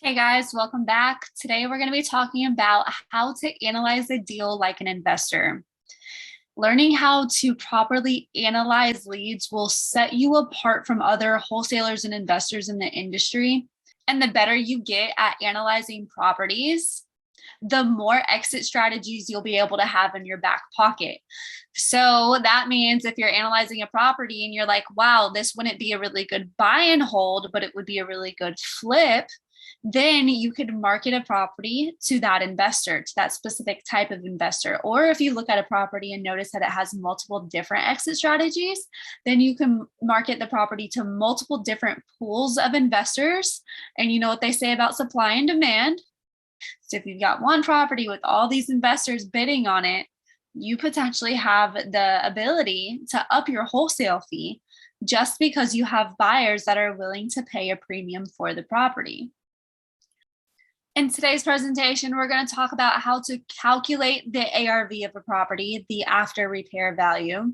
Hey guys, welcome back. Today we're going to be talking about how to analyze a deal like an investor. Learning how to properly analyze leads will set you apart from other wholesalers and investors in the industry. And the better you get at analyzing properties, the more exit strategies you'll be able to have in your back pocket. So that means if you're analyzing a property and you're like, wow, this wouldn't be a really good buy and hold, but it would be a really good flip, then you could market a property to that investor, to that specific type of investor. Or if you look at a property and notice that it has multiple different exit strategies, then you can market the property to multiple different pools of investors. And you know what they say about supply and demand. So if you've got one property with all these investors bidding on it, you potentially have the ability to up your wholesale fee just because you have buyers that are willing to pay a premium for the property. In today's presentation, we're going to talk about how to calculate the ARV of a property, the after repair value,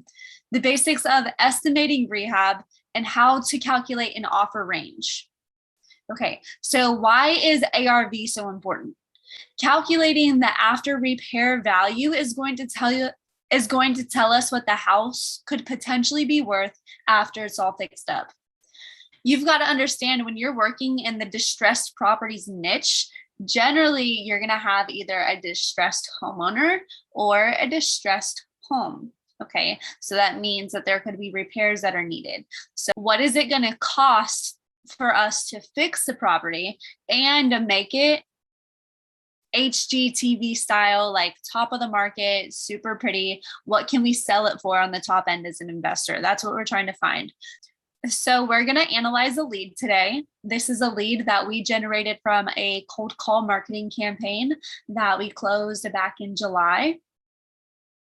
the basics of estimating rehab, and how to calculate an offer range. Okay, so why is ARV so important? Calculating the after repair value is going to tell us what the house could potentially be worth after it's all fixed up. You've got to understand when you're working in the distressed properties niche, generally you're going to have either a distressed homeowner or a distressed home. Okay, so that means that there could be repairs that are needed. So what is it going to cost for us to fix the property and to make it HGTV style, like top of the market, super pretty? What can we sell it for on the top end as an investor? That's what we're trying to find. So we're going to analyze a lead today. This is a lead that we generated from a cold call marketing campaign that we closed back in July.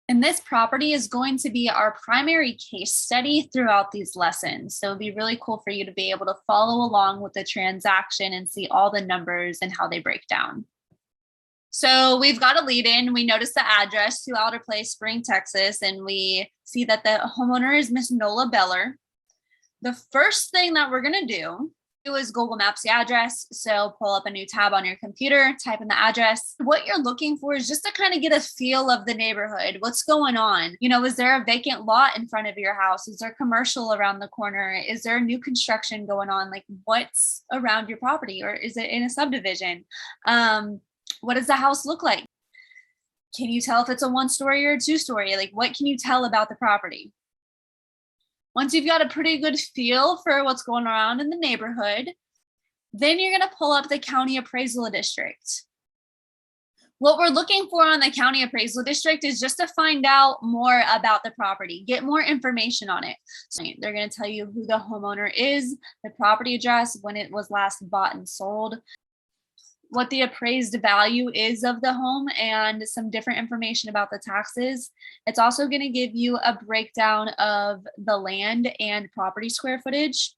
And this property is going to be our primary case study throughout these lessons. So it'd be really cool for you to be able to follow along with the transaction and see all the numbers and how they break down. So we've got a lead in. We notice the address, 2 Alder Place, Spring, Texas, and we see that the homeowner is Miss Nola Beller. The first thing that we're going to do is Google Maps the address. So pull up a new tab on your computer, type in the address. What you're looking for is just to kind of get a feel of the neighborhood. What's going on? You know, is there a vacant lot in front of your house? Is there commercial around the corner? Is there new construction going on? Like, what's around your property? Or is it in a subdivision? What does the house look like? Can you tell if it's a 1-story or a 2-story? Like, what can you tell about the property? Once you've got a pretty good feel for what's going around in the neighborhood, then you're going to pull up the county appraisal district. What we're looking for on the county appraisal district is just to find out more about the property, get more information on it. So they're going to tell you who the homeowner is, the property address, when it was last bought and sold, what the appraised value is of the home, and some different information about the taxes. It's also going to give you a breakdown of the land and property square footage,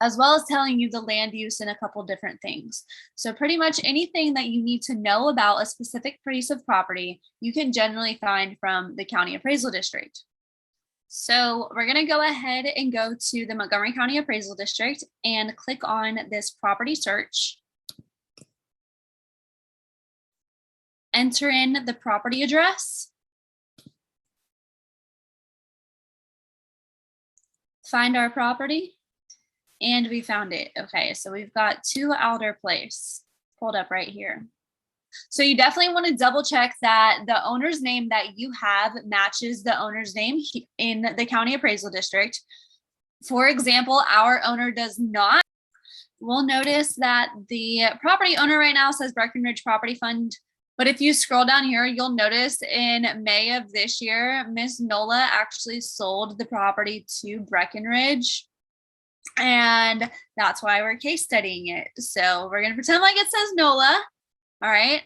as well as telling you the land use and a couple different things. So pretty much anything that you need to know about a specific piece of property, you can generally find from the county appraisal district. So we're going to go ahead and go to the Montgomery County Appraisal District and click on this property search. Enter in the property address, find our property, and we found it. Okay, so we've got 2 Alder Place pulled up right here. So you definitely want to double check that the owner's name that you have matches the owner's name in the county appraisal district. For example, our owner does not. We'll notice that the property owner right now says Breckenridge Property Fund. But if you scroll down here, you'll notice in May of this year, Ms. Nola actually sold the property to Breckenridge. And that's why we're case studying it. So we're going to pretend like it says Nola. All right.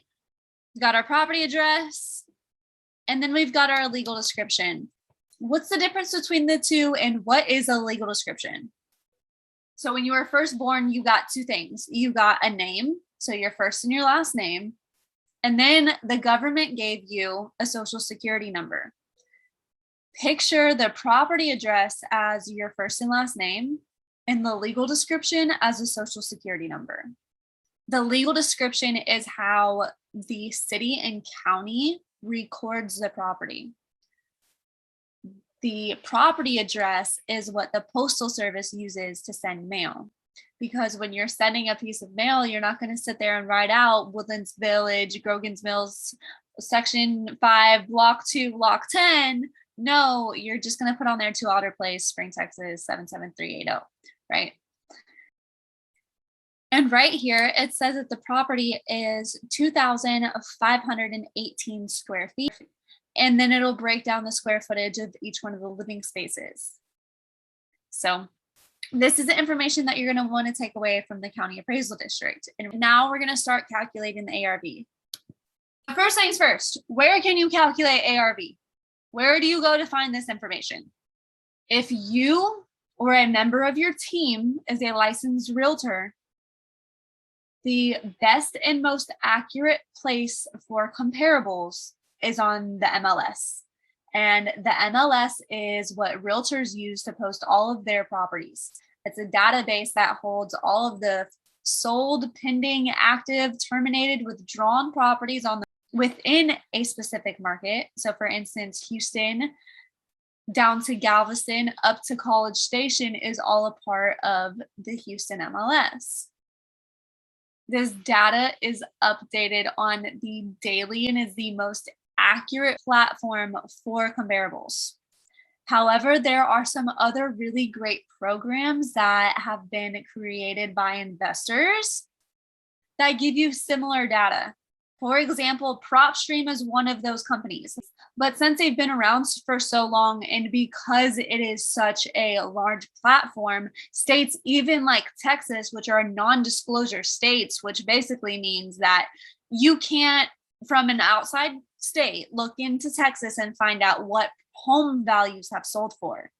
We've got our property address. And then we've got our legal description. What's the difference between the two, and what is a legal description? So when you were first born, you got 2 things. You got a name, so your first and your last name. And then the government gave you a social security number. Picture the property address as your first and last name and the legal description as a social security number. The legal description is how the city and county records the property. The property address is what the Postal Service uses to send mail. Because when you're sending a piece of mail, you're not going to sit there and write out Woodlands Village, Grogan's Mills, Section 5, Block 2, Block 10. No, you're just going to put on there 2 Alder Place, Spring, Texas, 77380, right? And right here, it says that the property is 2,518 square feet. And then it'll break down the square footage of each one of the living spaces. So this is the information that you're going to want to take away from the county appraisal district. And now we're going to start calculating the ARB. First things first, where can you calculate ARB? Where do you go to find this information? If you or a member of your team is a licensed realtor, the best and most accurate place for comparables is on the MLS. And the MLS is what realtors use to post all of their properties. It's a database that holds all of the sold, pending, active, terminated, withdrawn properties on within a specific market. So for instance, Houston down to Galveston up to College Station is all a part of the Houston MLS. This data is updated on the daily and is the most accurate platform for comparables. However, there are some other really great programs that have been created by investors that give you similar data. For example, PropStream is one of those companies, but since they've been around for so long and because it is such a large platform, states even like Texas, which are non-disclosure states, which basically means that you can't, from an outside state, look into Texas and find out what home values have sold for.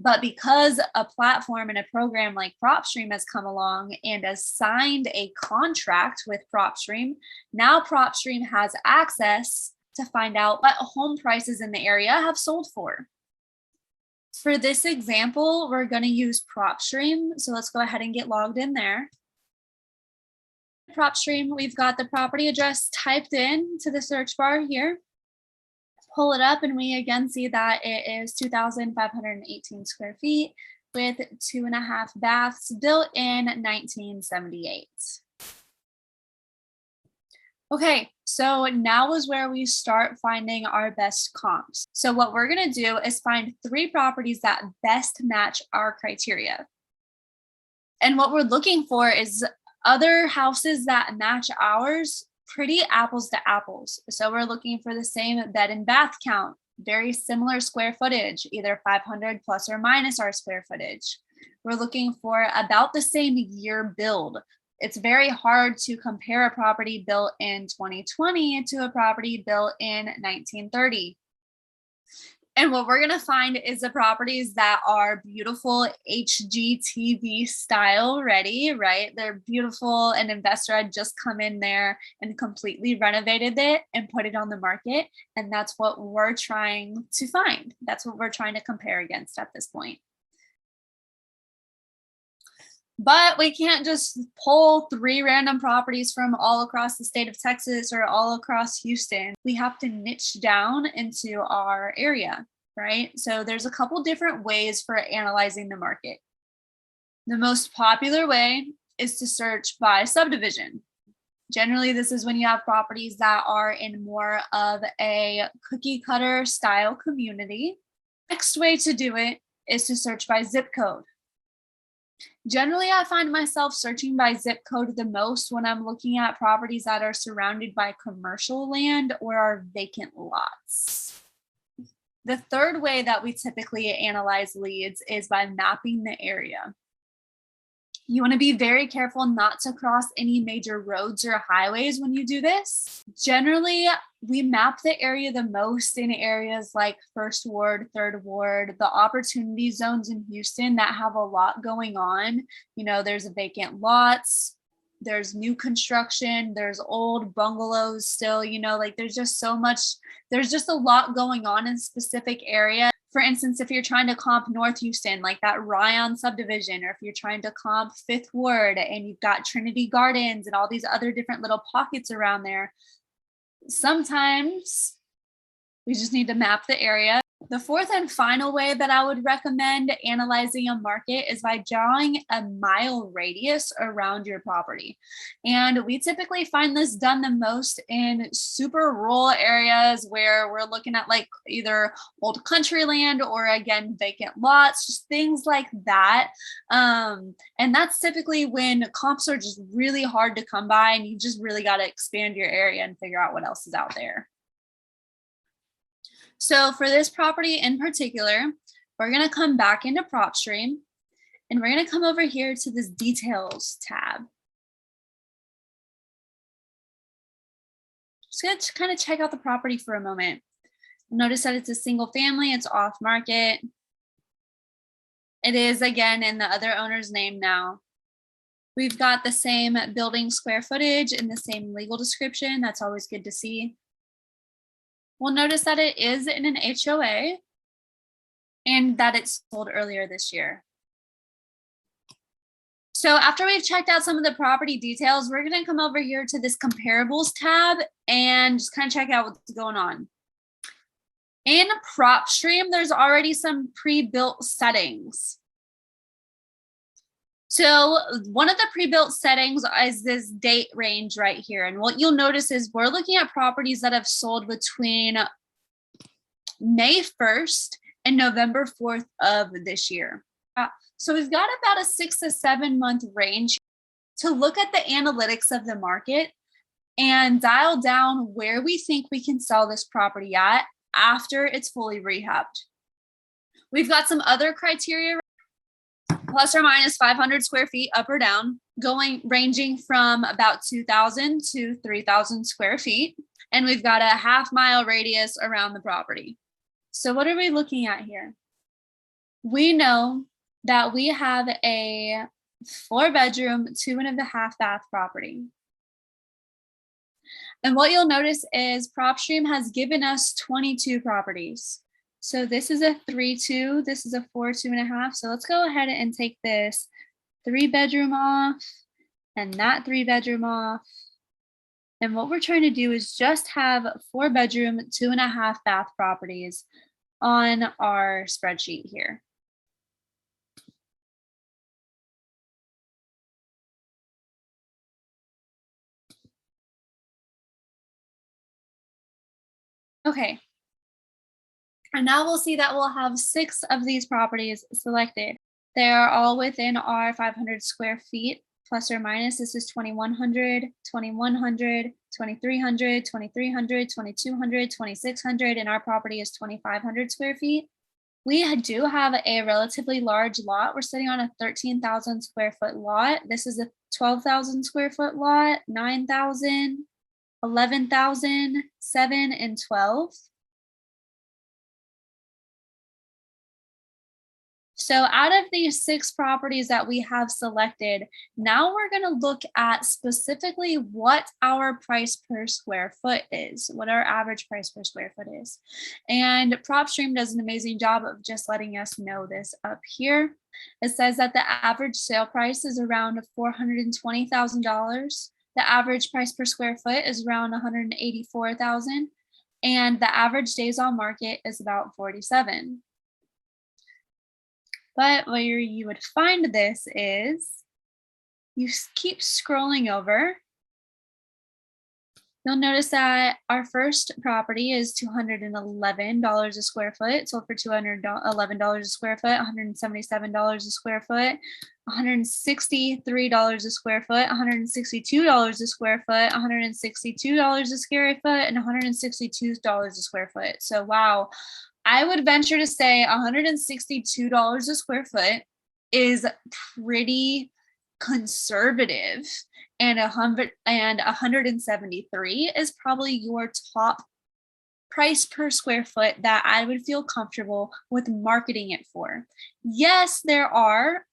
But because a platform and a program like PropStream has come along and has signed a contract with PropStream, now PropStream has access to find out what home prices in the area have sold for. For this example, we're going to use PropStream. So let's go ahead and get logged in there. PropStream, we've got the property address typed in to the search bar here. Pull it up and we again see that it is 2,518 square feet with 2.5 baths built in 1978. Okay, so now is where we start finding our best comps. So what we're going to do is find 3 properties that best match our criteria. And what we're looking for is other houses that match ours, pretty apples to apples. So we're looking for the same bed and bath count, very similar square footage, either 500 plus or minus our square footage. We're looking for about the same year build. It's very hard to compare a property built in 2020 to a property built in 1930. And what we're going to find is the properties that are beautiful HGTV style ready, right? They're beautiful. An investor had just come in there and completely renovated it and put it on the market. And that's what we're trying to find. That's what we're trying to compare against at this point. But we can't just pull 3 random properties from all across the state of Texas or all across Houston. We have to niche down into our area, right? So there's a couple different ways for analyzing the market. The most popular way is to search by subdivision. Generally, this is when you have properties that are in more of a cookie cutter style community. Next way to do it is to search by zip code. Generally, I find myself searching by zip code the most when I'm looking at properties that are surrounded by commercial land or are vacant lots. The third way that we typically analyze leads is by mapping the area. You want to be very careful not to cross any major roads or highways when you do this. Generally, we map the area the most in areas like First Ward, Third Ward, the opportunity zones in Houston that have a lot going on. You know, there's vacant lots, there's new construction, there's old bungalows still, you know, like there's just so much, there's just a lot going on in a specific area. For instance, if you're trying to comp North Houston, like that Ryan subdivision, or if you're trying to comp Fifth Ward and you've got Trinity Gardens and all these other different little pockets around there, sometimes we just need to map the area. The fourth and final way that I would recommend analyzing a market is by drawing a mile radius around your property. And we typically find this done the most in super rural areas where we're looking at like either old country land or again, vacant lots, just things like that. And that's typically when comps are just really hard to come by and you just really got to expand your area and figure out what else is out there. So for this property in particular, we're going to come back into PropStream and we're going to come over here to this details tab. Just going to kind of check out the property for a moment. Notice that it's a single family, it's off market. It is again in the other owner's name now. We've got the same building square footage and the same legal description. That's always good to see. We'll notice that it is in an HOA and that it's sold earlier this year. So after we've checked out some of the property details, we're going to come over here to this comparables tab and just kind of check out what's going on. In PropStream, there's already some pre-built settings. So one of the pre-built settings is this date range right here. And what you'll notice is we're looking at properties that have sold between May 1st and November 4th of this year. So we've got about a 6 to 7 month range to look at the analytics of the market and dial down where we think we can sell this property at after it's fully rehabbed. We've got some other criteria, plus or minus 500 square feet up or down, ranging from about 2,000 to 3,000 square feet. And we've got a half-mile radius around the property. So what are we looking at here? We know that we have a 4-bedroom, 2.5 bath property. And what you'll notice is PropStream has given us 22 properties. So this is a 3-2, this is a 4, 2.5. So let's go ahead and take this 3-bedroom off and that 3-bedroom off. And what we're trying to do is just have 4-bedroom, 2.5 bath properties on our spreadsheet here. Okay. And now we'll see that we'll have 6 of these properties selected. They are all within our 500 square feet, plus or minus. This is 2,100, 2,100, 2,300, 2,300, 2,200, 2,600, and our property is 2,500 square feet. We do have a relatively large lot. We're sitting on a 13,000 square foot lot. This is a 12,000 square foot lot, 9,000, 11,000, 7, and 12. So out of these 6 properties that we have selected, now we're going to look at specifically what our price per square foot is, what our average price per square foot is. And PropStream does an amazing job of just letting us know this up here. It says that the average sale price is around $420,000. The average price per square foot is around $184,000. And the average days on market is about 47. But where you would find this is you keep scrolling over. You'll notice that our first property is $211 a square foot, sold for $211 a square foot, $177 a square foot, $163 a square foot, $162 a square foot, $162 a square foot, and $162 a square foot. So wow. I would venture to say $162 a square foot is pretty conservative, and 173 is probably your top price per square foot that I would feel comfortable with marketing it for. Yes, there are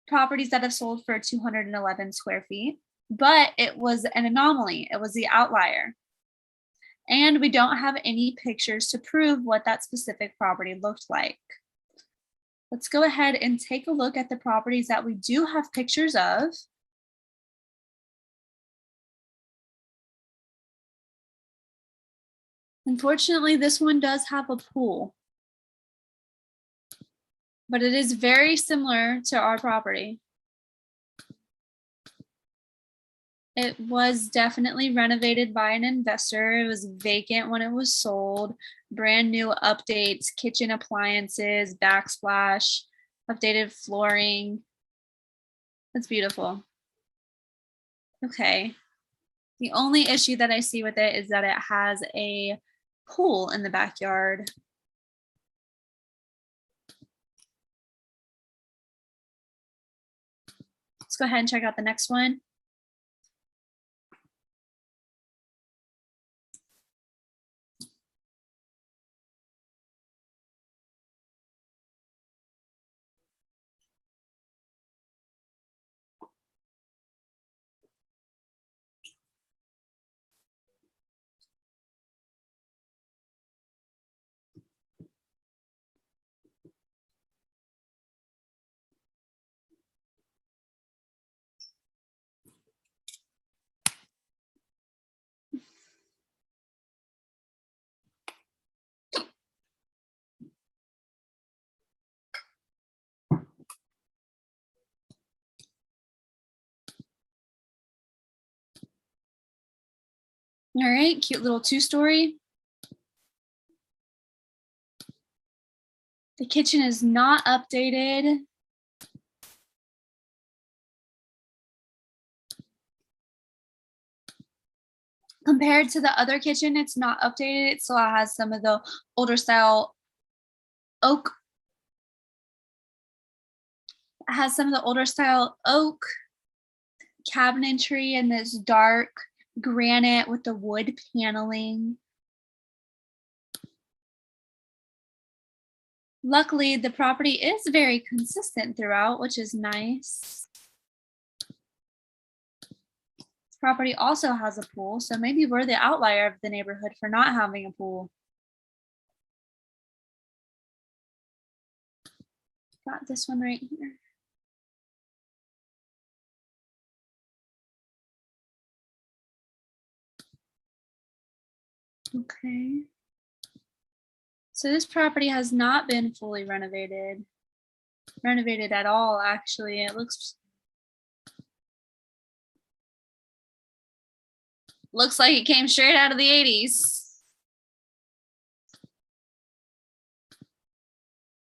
properties that have sold for 211 square feet, but it was an anomaly. It was the outlier. And we don't have any pictures to prove what that specific property looked like. Let's go ahead and take a look at the properties that we do have pictures of. Unfortunately, this one does have a pool, but it is very similar to our property. It was definitely renovated by an investor. It was vacant when it was sold. Brand new updates, kitchen appliances, backsplash, updated flooring. That's beautiful. Okay. The only issue that I see with it is that it has a pool in the backyard. Let's go ahead and check out the next one. All right, cute little 2-story. The kitchen is not updated. Compared to the other kitchen, it's not updated. It still has some of the older style oak. It has some of the older style oak cabinetry and this dark granite with the wood paneling. Luckily, the property is very consistent throughout, which is nice. This property also has a pool, so maybe we're the outlier of the neighborhood for not having a pool. Got this one right here. Okay. So this property has not been fully renovated at all, actually. It looks like it came straight out of the 80s.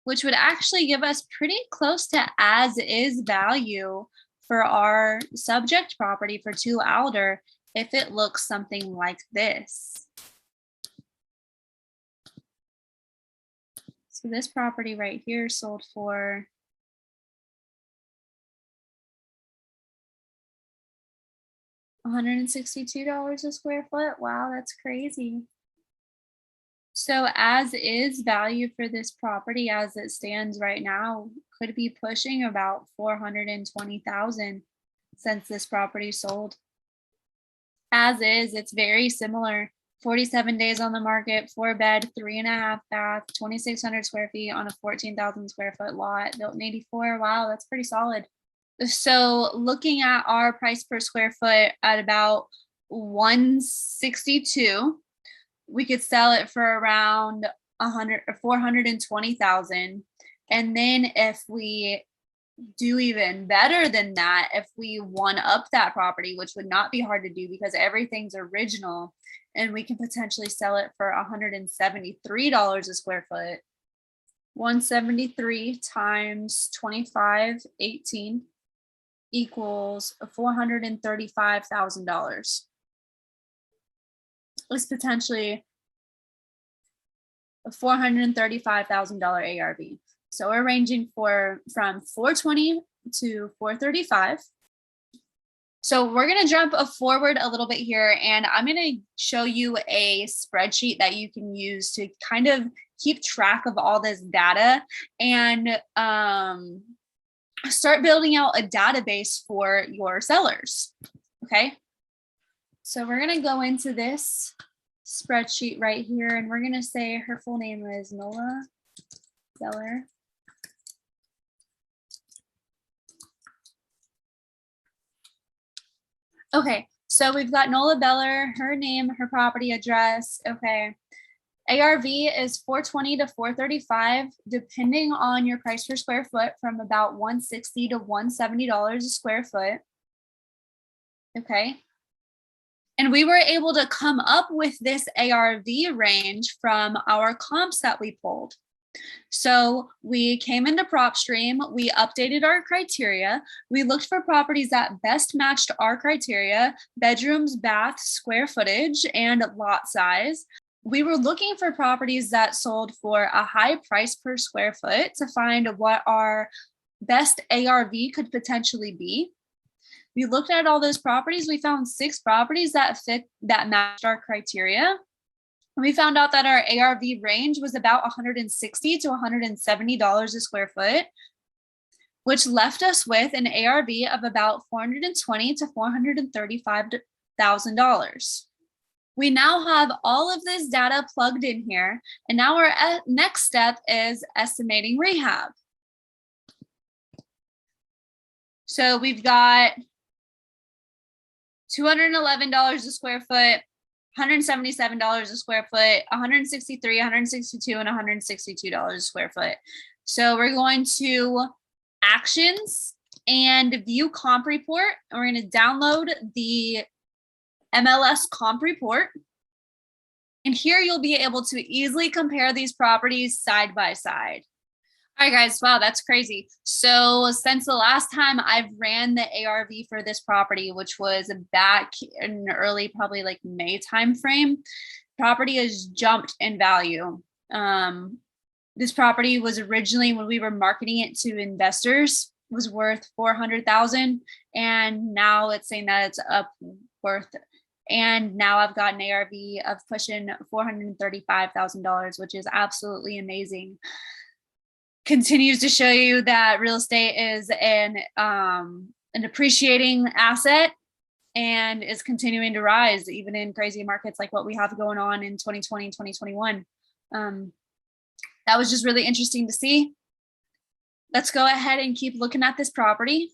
Which would actually give us pretty close to as is value for our subject property for 2 Alder if it looks something like this. So this property right here sold for $162 a square foot. Wow, that's crazy. So as is value for this property as it stands right now could be pushing about $420,000 since this property sold. As is, it's very similar. 47 days on the market, 4-bed, 3.5 bath, 2,600 square feet on a 14,000 square foot lot, built in 84. Wow, that's pretty solid. So looking at our price per square foot at about $162, we could sell it for around 100 or 420,000. And then if we do even better than that, if we one up that property, which would not be hard to do because everything's original, and we can potentially sell it for $173 a square foot. 173 times 2518 equals $435,000. It's potentially a $435,000 ARV. So we're ranging from 420 to 435. So we're going to jump forward a little bit here, and I'm going to show you a spreadsheet that you can use to kind of keep track of all this data and start building out a database for your sellers. Okay. So we're going to go into this spreadsheet right here, and we're going to say her full name is Nola Beller. Okay, so we've got Nola Beller, her name, her property address. Okay. ARV is 420 to 435, depending on your price per square foot, from about $160 to $170 a square foot. Okay. And we were able to come up with this ARV range from our comps that we pulled. So we came into PropStream, we updated our criteria, we looked for properties that best matched our criteria: bedrooms, baths, square footage, and lot size. We were looking for properties that sold for a high price per square foot to find what our best ARV could potentially be. We looked at all those properties. We found 6 properties that matched our criteria. We found out that our ARV range was about $160 to $170 a square foot, which left us with an ARV of about $420,000 to $435,000. We now have all of this data plugged in here, and now our next step is estimating rehab. So we've got $211 a square foot, $177 a square foot, $163, $162, and $162 a square foot. So we're going to Actions and View Comp Report, and we're going to download the MLS comp report. And here you'll be able to easily compare these properties side by side. All right, guys, wow, that's crazy. So since the last time I've ran the ARV for this property, which was back in early, probably like May timeframe, property has jumped in value. This property was originally, when we were marketing it to investors, was worth $400,000, and now it's saying that it's up worth. And now I've got an ARV of pushing $435,000, which is absolutely amazing. Continues to show you that real estate is an appreciating asset and is continuing to rise, even in crazy markets like what we have going on in 2020, 2021. That was just really interesting to see. Let's go ahead and keep looking at this property.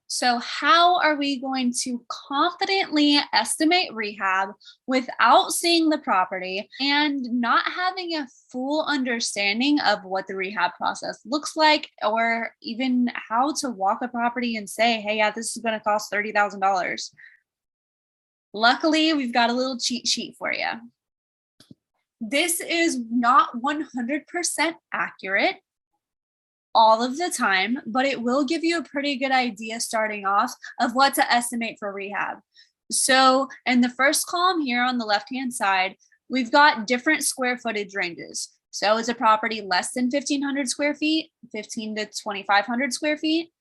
So how are we going to confidently estimate rehab without seeing the property and not having a full understanding of what the rehab process looks like, or even how to walk a property and say, hey, yeah, this is going to cost $30,000. Luckily, we've got a little cheat sheet for you. This is not 100% accurate all of the time, but it will give you a pretty good idea starting off of what to estimate for rehab. So in the first column here on the left-hand side, we've got different square footage ranges. So is a property less than 1,500 square feet, 15 to 2,500 square feet?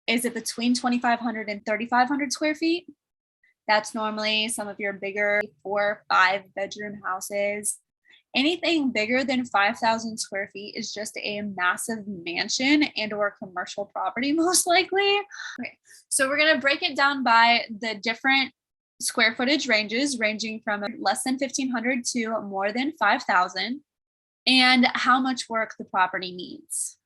Is it between 2,500 and 3,500 square feet? That's normally some of your bigger 4 or 5 bedroom houses. Anything bigger than 5,000 square feet is just a massive mansion and or commercial property, most likely. Okay, so we're going to break it down by the different square footage ranges, ranging from less than 1,500 to more than 5,000, and how much work the property needs.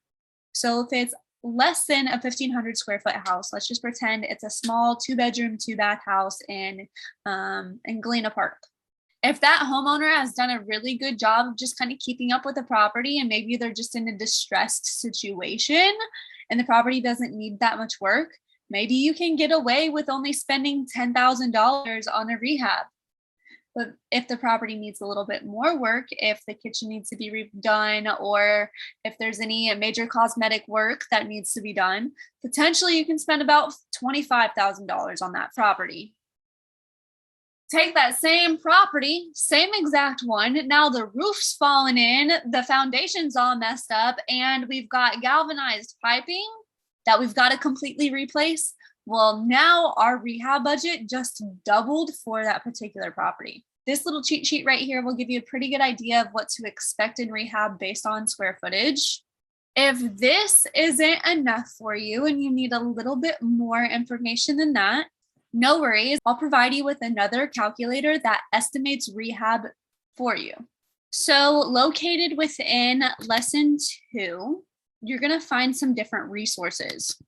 So if it's less than a 1,500 square foot house, let's just pretend it's a small 2-bedroom, 2-bath house in Galena Park. If that homeowner has done a really good job of just kind of keeping up with the property, and maybe they're just in a distressed situation and the property doesn't need that much work, maybe you can get away with only spending $10,000 on a rehab. But if the property needs a little bit more work, if the kitchen needs to be redone, or if there's any major cosmetic work that needs to be done, potentially you can spend about $25,000 on that property. Take that same property, same exact one. Now the roof's fallen in, the foundation's all messed up, and we've got galvanized piping that we've got to completely replace. Well, now our rehab budget just doubled for that particular property. This little cheat sheet right here will give you a pretty good idea of what to expect in rehab based on square footage. If this isn't enough for you and you need a little bit more information than that, No worries. I'll provide you with another calculator that estimates rehab for you. So located within lesson 2, you're going to find some different resources.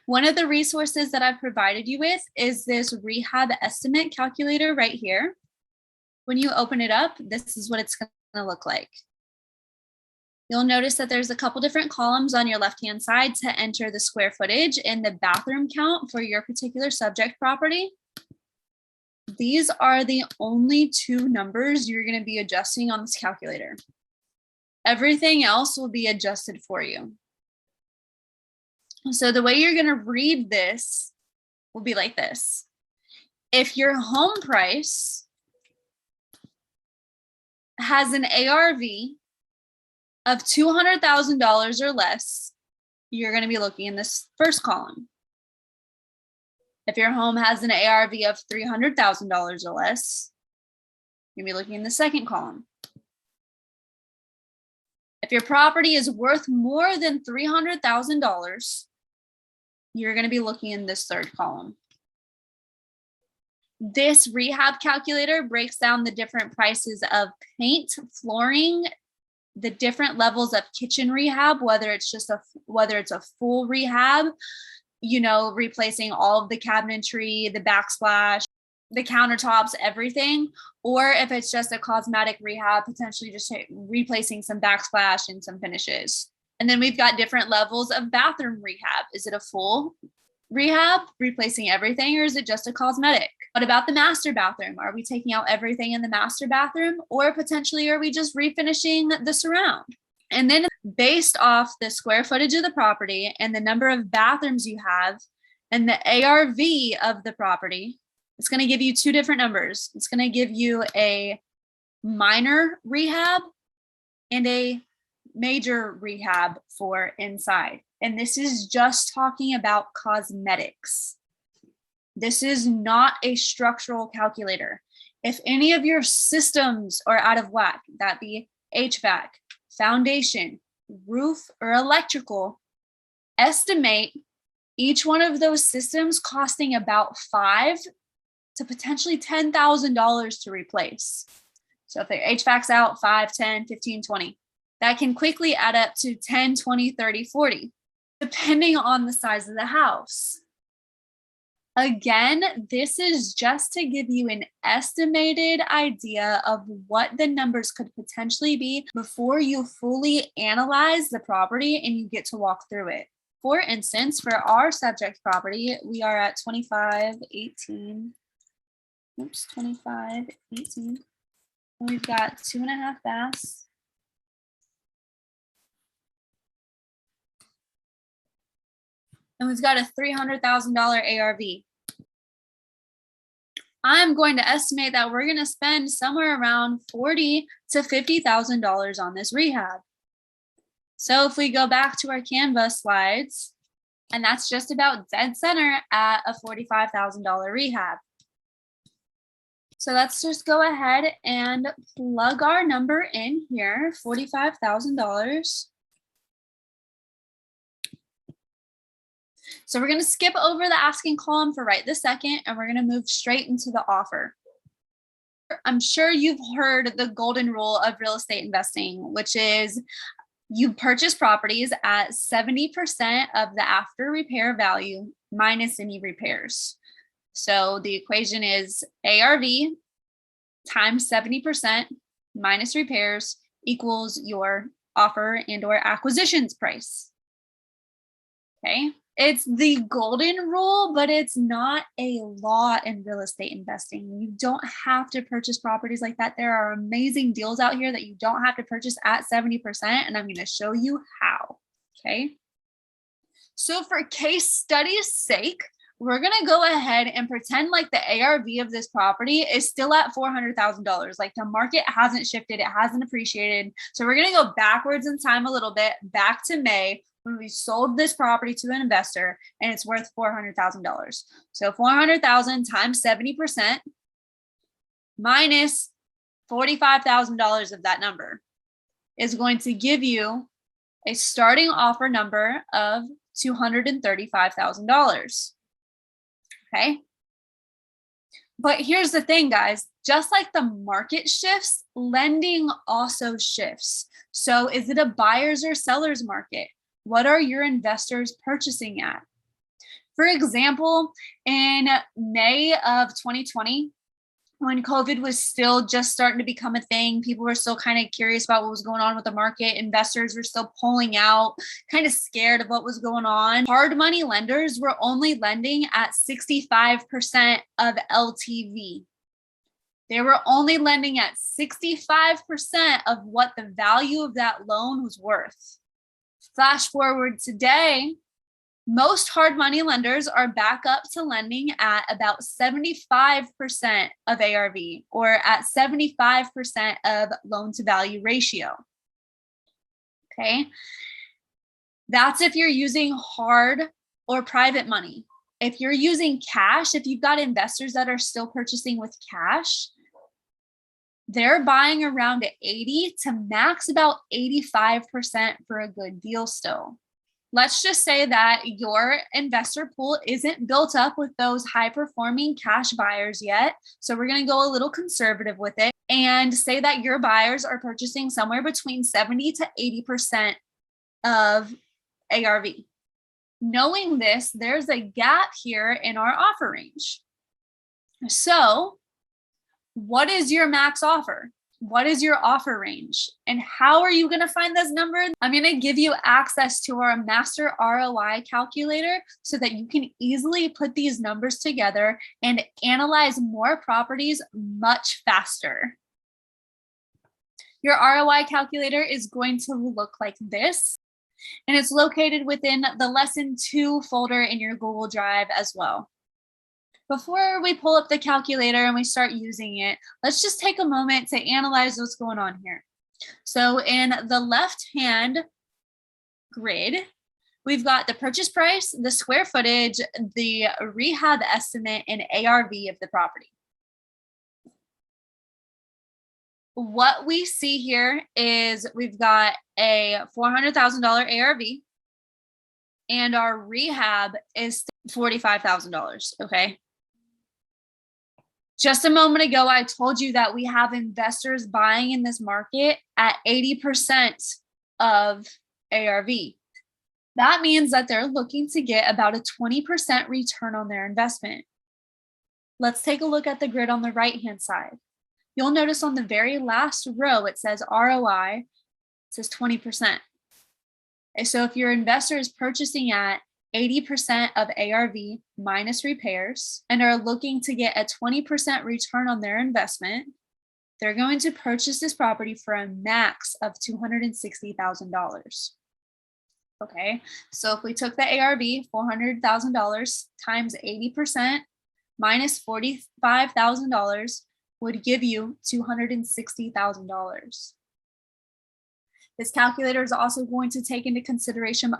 One of the resources that I've provided you with is this rehab estimate calculator right here. When you open it up, this is what it's going to look like. You'll notice that there's a couple different columns on your left-hand side to enter the square footage and the bathroom count for your particular subject property. These are the only 2 numbers you're going to be adjusting on this calculator. Everything else will be adjusted for you. So the way you're going to read this will be like this. If your home price has an ARV of $200,000 or less, you're going to be looking in this first column. If your home has an ARV of $300,000 or less, you're going to be looking in the second column. If your property is worth more than $300,000, you're going to be looking in this third column. This rehab calculator breaks down the different prices of paint, flooring, the different levels of kitchen rehab, whether it's a full rehab, you know, replacing all of the cabinetry, the backsplash, the countertops, everything, or if it's just a cosmetic rehab, potentially just replacing some backsplash and some finishes. And then we've got different levels of bathroom rehab. Is it a full rehab, replacing everything, or is it just a cosmetic? What about the master bathroom? Are we taking out everything in the master bathroom, or potentially are we just refinishing the surround? And then based off the square footage of the property and the number of bathrooms you have and the ARV of the property, it's going to give you 2 different numbers. It's going to give you a minor rehab and a major rehab for inside. And this is just talking about cosmetics. This is not a structural calculator. If any of your systems are out of whack, that be HVAC, foundation, roof, or electrical, estimate each one of those systems costing about $5,000 to potentially $10,000 to replace. So if their HVAC's out, 5, 10, 15, 20, that can quickly add up to 10, 20, 30, 40, depending on the size of the house. Again, this is just to give you an estimated idea of what the numbers could potentially be before you fully analyze the property and you get to walk through it. For instance, for our subject property, we are at 2518. Oops, 2518. And we've got 2.5 baths. And we've got a $300,000 ARV. I'm going to estimate that we're going to spend somewhere around $40,000 to $50,000 on this rehab. So if we go back to our Canva slides, and that's just about dead center at a $45,000 rehab. So let's just go ahead and plug our number in here, $45,000. So we're going to skip over the asking column for right this second, and we're going to move straight into the offer. I'm sure you've heard the golden rule of real estate investing, which is you purchase properties at 70% of the after repair value minus any repairs. So the equation is ARV times 70% minus repairs equals your offer and or acquisitions price. Okay. It's the golden rule, but it's not a law in real estate investing. You don't have to purchase properties like that. There are amazing deals out here that you don't have to purchase at 70%, and I'm going to show you how. Okay. So for case study's sake, we're going to go ahead and pretend like the ARV of this property is still at $400,000. Like the market hasn't shifted. It hasn't appreciated. So we're going to go backwards in time a little bit, back to May, when we sold this property to an investor and it's worth $400,000. So 400,000 times 70% minus $45,000 of that number is going to give you a starting offer number of $235,000. Okay. But here's the thing, guys, just like the market shifts, lending also shifts. So is it a buyer's or seller's market? What are your investors purchasing at? For example, in May of 2020, when COVID was still just starting to become a thing, people were still kind of curious about what was going on with the market. Investors were still pulling out, kind of scared of what was going on. Hard money lenders were only lending at 65% of LTV. They were only lending at 65% of what the value of that loan was worth. Flash forward today, most hard money lenders are back up to lending at about 75% of ARV, or at 75% of loan to value ratio. Okay. That's if you're using hard or private money. If you're using cash, if you've got investors that are still purchasing with cash, they're buying around 80 to max about 85% for a good deal still. Let's just say that your investor pool isn't built up with those high performing cash buyers yet. So we're going to go a little conservative with it and say that your buyers are purchasing somewhere between 70 to 80% of ARV. Knowing this, there's a gap here in our offer range. So what is your max offer? What is your offer range? And how are you going to find those numbers? I'm going to give you access to our master ROI calculator so that you can easily put these numbers together and analyze more properties much faster. Your ROI calculator is going to look like this, and it's located within the Lesson 2 folder in your Google Drive as well. Before we pull up the calculator and we start using it, let's just take a moment to analyze what's going on here. So in the left-hand grid, we've got the purchase price, the square footage, the rehab estimate, and ARV of the property. What we see here is we've got a $400,000 ARV, and our rehab is $45,000, okay? Just a moment ago, I told you that we have investors buying in this market at 80% of ARV. That means that they're looking to get about a 20% return on their investment. Let's take a look at the grid on the right-hand side. You'll notice on the very last row, it says ROI, it says 20%. And so if your investor is purchasing at 80% of ARV minus repairs and are looking to get a 20% return on their investment, they're going to purchase this property for a max of $260,000. Okay, so if we took the ARV, $400,000 times 80% minus $45,000 would give you $260,000. This calculator is also going to take into consideration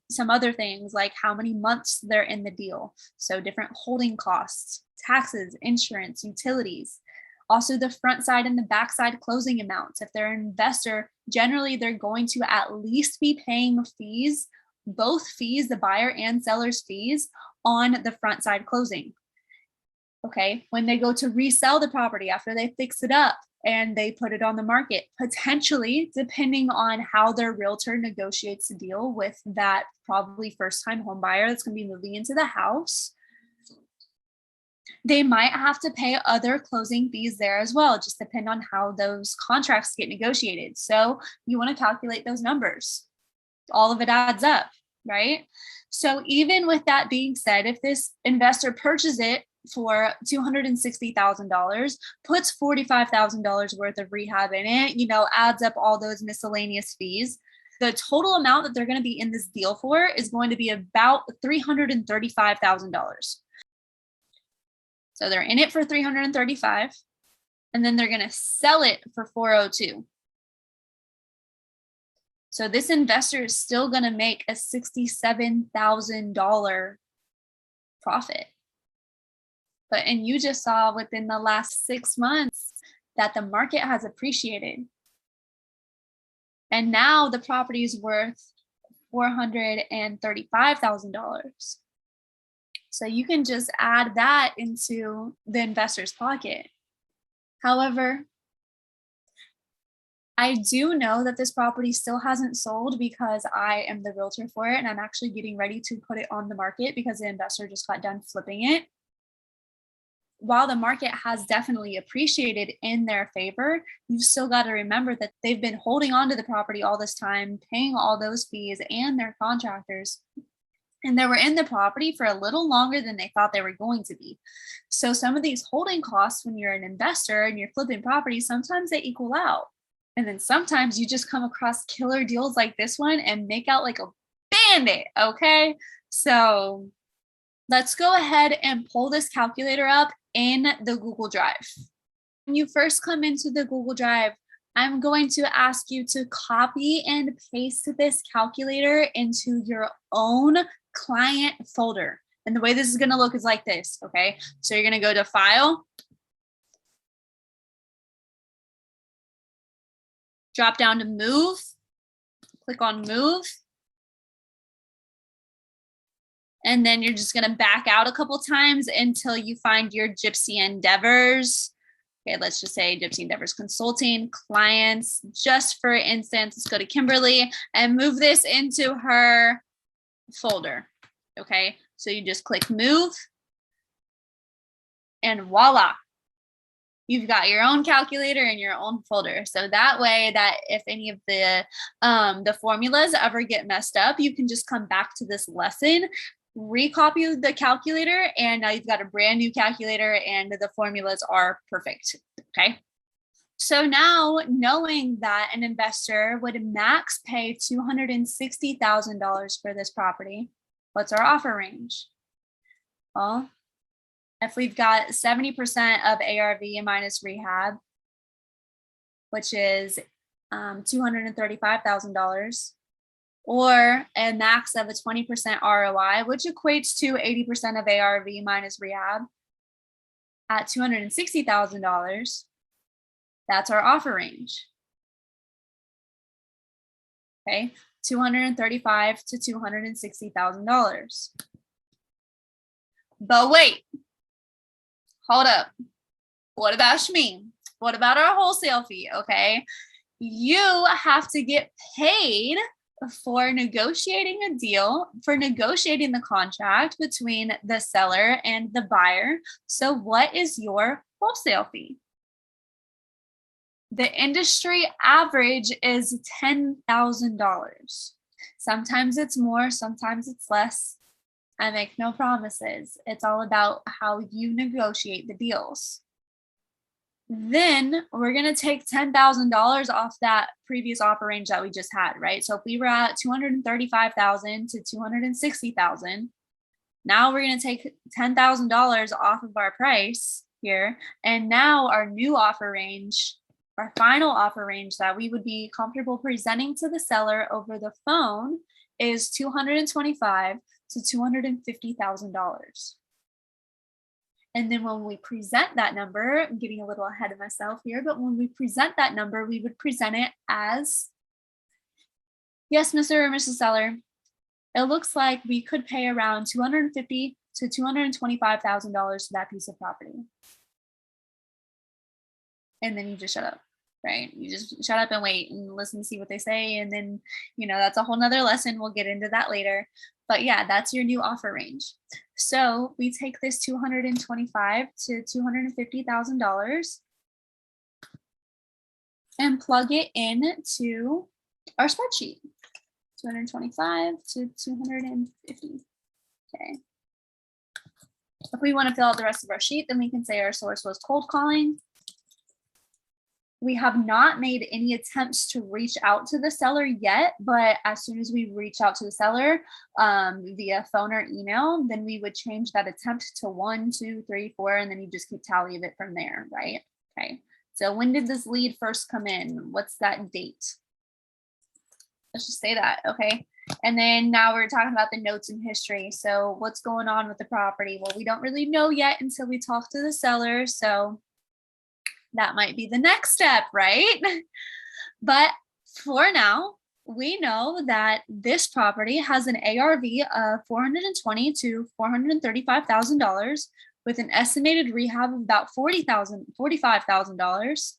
some other things like how many months they're in the deal. So different holding costs, taxes, insurance, utilities, also the front side and the back side closing amounts. If they're an investor, generally they're going to at least be paying fees, both fees, the buyer and seller's fees, on the front side closing. Okay, when they go to resell the property after they fix it up and they put it on the market, potentially, depending on how their realtor negotiates the deal with that probably first-time home buyer that's going to be moving into the house, they might have to pay other closing fees there as well, just depend on how those contracts get negotiated. So you want to calculate those numbers. All of it adds up, right? So even with that being said, if this investor purchases it for $260,000, puts $45,000 worth of rehab in it, adds up all those miscellaneous fees, the total amount that they're going to be in this deal for is going to be about $335,000. So they're in it for $335,000, and then they're going to sell it for $402,000. So this investor is still going to make a $67,000 profit. And you just saw within the last 6 months that the market has appreciated. And now the property is worth $435,000. So you can just add that into the investor's pocket. However, I do know that this property still hasn't sold because I am the realtor for it, and I'm actually getting ready to put it on the market because the investor just got done flipping it. While the market has definitely appreciated in their favor, you've still got to remember that they've been holding on to the property all this time, paying all those fees and their contractors. And they were in the property for a little longer than they thought they were going to be. So some of these holding costs, when you're an investor and you're flipping properties, sometimes they equal out. And then sometimes you just come across killer deals like this one and make out like a bandit. Okay. So let's go ahead and pull this calculator up in the Google Drive. When you first come into the Google Drive, I'm going to ask you to copy and paste this calculator into your own client folder. And the way this is going to look is like this. Okay. So you're going to go to File, drop down to Move, click on Move. And then you're just going to back out a couple times until you find your Gypsy Endeavors. Okay, let's just say Gypsy Endeavors Consulting clients. Just for instance, let's go to Kimberly and move this into her folder. Okay, so you just click Move, and voila. You've got your own calculator in your own folder. So that way that if any of the formulas ever get messed up, you can just come back to this lesson, recopy the calculator, and now you've got a brand new calculator and the formulas are perfect. Okay. So now, knowing that an investor would max pay $260,000 for this property, what's our offer range? Well, if we've got 70% of ARV minus rehab, which is $235,000, or a max of a 20% ROI, which equates to 80% of ARV minus rehab at $260,000, that's our offer range. Okay, $235,000 to $260,000. But wait, hold up. What about Shmi? What about our wholesale fee? Okay, you have to get paid for negotiating a deal, for negotiating the contract between the seller and the buyer. So what is your wholesale fee? The industry average is $10,000. Sometimes it's more, sometimes it's less. I make no promises. It's all about how you negotiate the deals. Then we're going to take $10,000 off that previous offer range that we just had, right? So if we were at $235,000 to $260,000, now we're going to take $10,000 off of our price here. And now our new offer range, our final offer range that we would be comfortable presenting to the seller over the phone is $225,000 to $250,000. And then when we present that number, I'm getting a little ahead of myself here, but when we present that number, we would present it as, yes, Mr. or Mrs. Seller, it looks like we could pay around $250,000 to $225,000 for that piece of property. And then you just shut up, right? You just shut up and wait and listen to see what they say. And then, that's a whole nother lesson. We'll get into that later. But yeah, that's your new offer range. So we take this $225,000 to $250,000 and plug it into our spreadsheet. 225 to 250. Okay. If we want to fill out the rest of our sheet, then we can say our source was cold calling. We have not made any attempts to reach out to the seller yet, but as soon as we reach out to the seller via phone or email, then we would change that attempt to 1, 2, 3, 4, and then you just keep tally of it from there, right? Okay. So when did this lead first come in? What's that date? Let's just say that, okay? And then now we're talking about the notes and history. So what's going on with the property? Well, we don't really know yet until we talk to the seller. So that might be the next step, right? But for now, We know that this property has an ARV of $420,000 to $435,000 with an estimated rehab of about $45,000.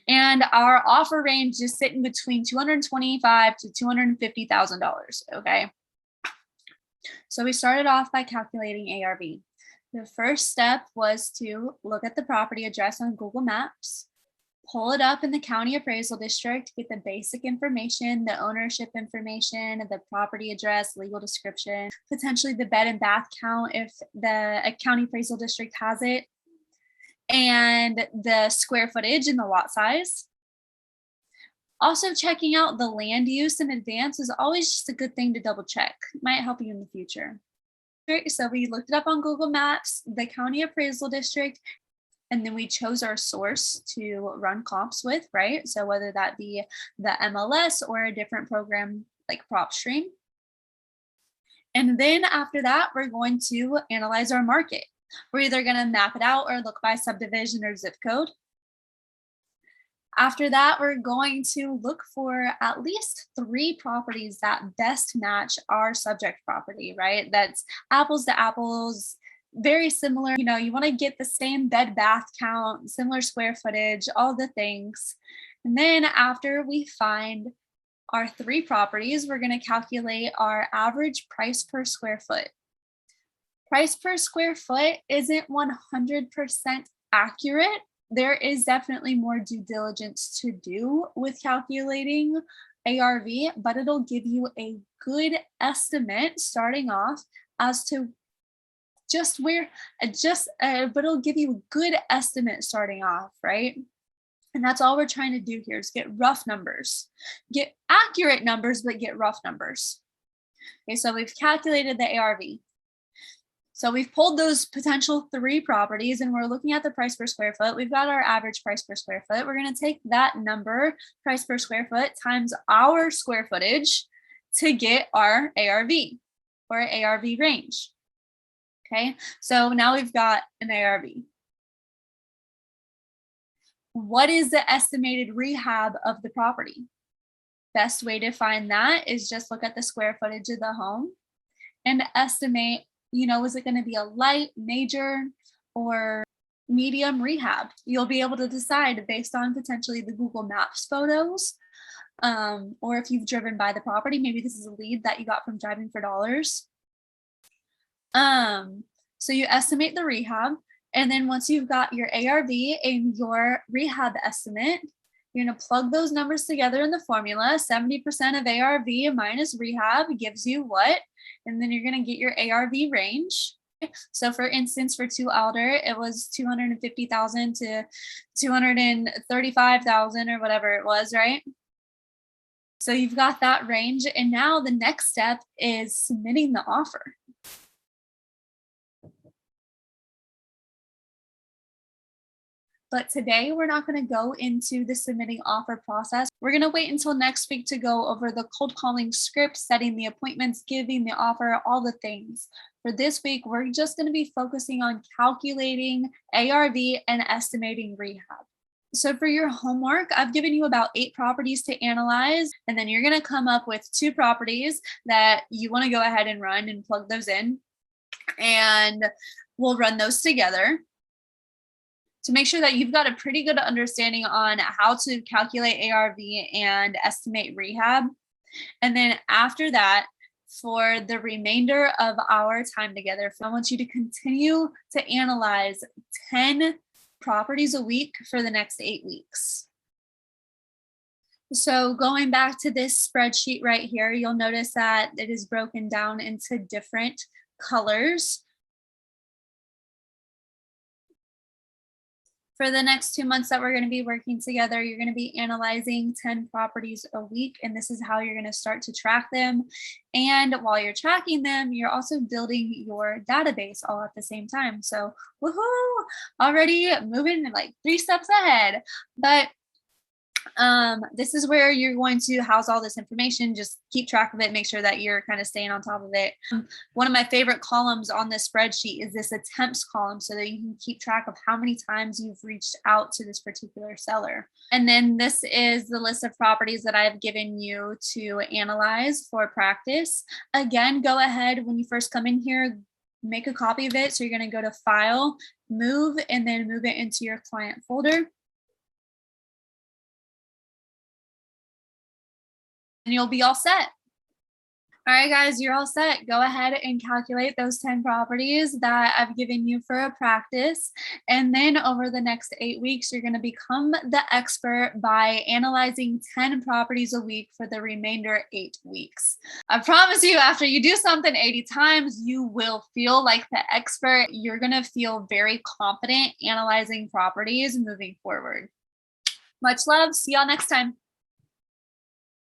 And our offer range is sitting between $225,000 to $250,000. Okay. So we started off by calculating ARV. The first step was to look at the property address on Google Maps, pull it up in the county appraisal district, get the basic information, the ownership information, the property address, legal description, potentially the bed and bath count if the county appraisal district has it, and the square footage and the lot size. Also, checking out the land use in advance is always just a good thing to double check. Might help you in the future. So we looked it up on Google Maps, the county appraisal district, and then we chose our source to run comps with, right? So whether that be the MLS or a different program like PropStream. And then after that, we're going to analyze our market. We're either going to map it out or look by subdivision or zip code. After that, we're going to look for at least 3 properties that best match our subject property, right? That's apples to apples, very similar. You know, you want to get the same bed bath count, similar square footage, all the things. And then after we find our 3 properties, we're going to calculate our average price per square foot. Price per square foot isn't 100% accurate. There is definitely more due diligence to do with calculating ARV, but it'll give you a good estimate starting off as to but it'll give you a good estimate starting off, right? And that's all we're trying to do here is get rough numbers, get accurate numbers, but get rough numbers. Okay, so we've calculated the ARV. So we've pulled those potential 3 properties and we're looking at the price per square foot. We've got our average price per square foot. We're going to take that number, price per square foot, times our square footage to get our ARV or ARV range. Okay, so now we've got an ARV. What is the estimated rehab of the property? Best way to find that is just look at the square footage of the home and estimate, you know, is it going to be a light, major, or medium rehab? You'll be able to decide based on potentially the Google Maps photos, or if you've driven by the property, maybe this is a lead that you got from Driving for Dollars. So you estimate the rehab, and then once you've got your ARV and your rehab estimate, you're going to plug those numbers together in the formula. 70% of ARV minus rehab gives you what? And then you're going to get your ARV range. So for instance, for 2 Elder, it was 250,000 to 235,000 or whatever it was, right? So you've got that range. And now the next step is submitting the offer. But today we're not going to go into the submitting offer process. We're going to wait until next week to go over the cold calling script, setting the appointments, giving the offer, all the things. For this week, we're just going to be focusing on calculating ARV and estimating rehab. So for your homework, I've given you about 8 properties to analyze, and then you're going to come up with 2 properties that you want to go ahead and run and plug those in. And we'll run those together to make sure that you've got a pretty good understanding on how to calculate ARV and estimate rehab. And then after that, for the remainder of our time together, I want you to continue to analyze 10 properties a week for the next 8 weeks. So going back to this spreadsheet right here, you'll notice that it is broken down into different colors. For the next 2 months that we're going to be working together, you're going to be analyzing 10 properties a week, and this is how you're going to start to track them. And while you're tracking them, you're also building your database all at the same time. So woohoo, already moving like 3 steps ahead. But This is where you're going to house all this information. Just keep track of it. Make sure that you're kind of staying on top of it. One of my favorite columns on this spreadsheet is this attempts column, so that you can keep track of how many times you've reached out to this particular seller. And then this is the list of properties that I've given you to analyze for practice. Again, go ahead when you first come in here, make a copy of it. So you're going to go to File, Move, and then move it into your client folder. And you'll be all set. All right, guys, you're all set. Go ahead and calculate those 10 properties that I've given you for a practice. And then over the next 8 weeks, you're going to become the expert by analyzing 10 properties a week for the remainder 8 weeks. I promise you, after you do something 80 times, you will feel like the expert. You're going to feel very confident analyzing properties moving forward. Much love. See y'all next time.